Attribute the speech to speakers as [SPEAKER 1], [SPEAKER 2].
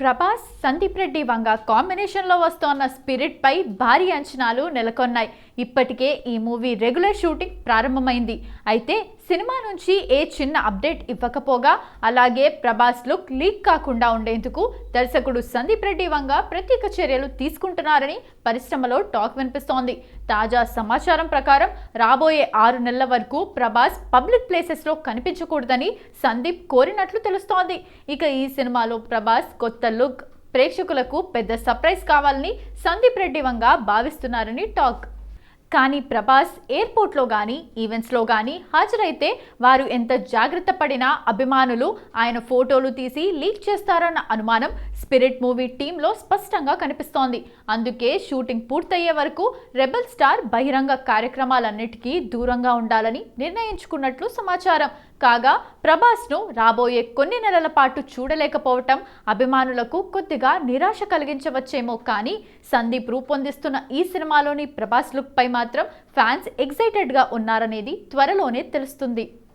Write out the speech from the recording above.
[SPEAKER 1] ప్రభాస్ సందీప్ రెడ్డి వంగ కాంబినేషన్లో వస్తోన్న స్పిరిట్ పై భారీ అంచనాలు నెలకొన్నాయి. ఇప్పటికే ఈ మూవీ రెగ్యులర్ షూటింగ్ ప్రారంభమైంది. అయితే సినిమా నుంచి ఏ చిన్న అప్డేట్ ఇవ్వకపోగా, అలాగే ప్రభాస్ లుక్ లీక్ కాకుండా ఉండేందుకు దర్శకుడు సందీప్ రెడ్డి వంగ ప్రత్యేక చర్యలు తీసుకుంటున్నారని పరిశ్రమలో టాక్ వినిపిస్తోంది. తాజా సమాచారం ప్రకారం రాబోయే 6 నెలల వరకు ప్రభాస్ పబ్లిక్ ప్లేసెస్లో కనిపించకూడదని సందీప్ కోరినట్లు తెలుస్తోంది. ఇక ఈ సినిమాలో ప్రభాస్ కొత్త లుక్ ప్రేక్షకులకు పెద్ద సర్ప్రైజ్ కావాలని సందీప్ రెడ్డి వంగ భావిస్తున్నారని టాక్. కానీ ప్రభాస్ ఎయిర్పోర్ట్లో కానీ ఈవెంట్స్లో కానీ హాజరైతే వారు ఎంత జాగ్రత్త పడినా అభిమానులు ఆయన ఫోటోలు తీసి లీక్ చేస్తారన్న అనుమానం స్పిరిట్ మూవీ టీంలో స్పష్టంగా కనిపిస్తోంది. అందుకే షూటింగ్ పూర్తయ్యే వరకు రెబల్ స్టార్ బహిరంగ కార్యక్రమాలన్నిటికీ దూరంగా ఉండాలని నిర్ణయించుకున్నట్లు సమాచారం. కాగా ప్రభాస్ను రాబోయే కొన్ని నెలల పాటు చూడలేకపోవటం అభిమానులకు కొద్దిగా నిరాశ కలిగించవచ్చేమో, కానీ సందీప్ రూపొందిస్తున్న ఈ సినిమాలోని ప్రభాస్ లుక్ పై మాత్రం ఫ్యాన్స్ ఎక్సైటెడ్గా ఉన్నారనేది త్వరలోనే తెలుస్తుంది.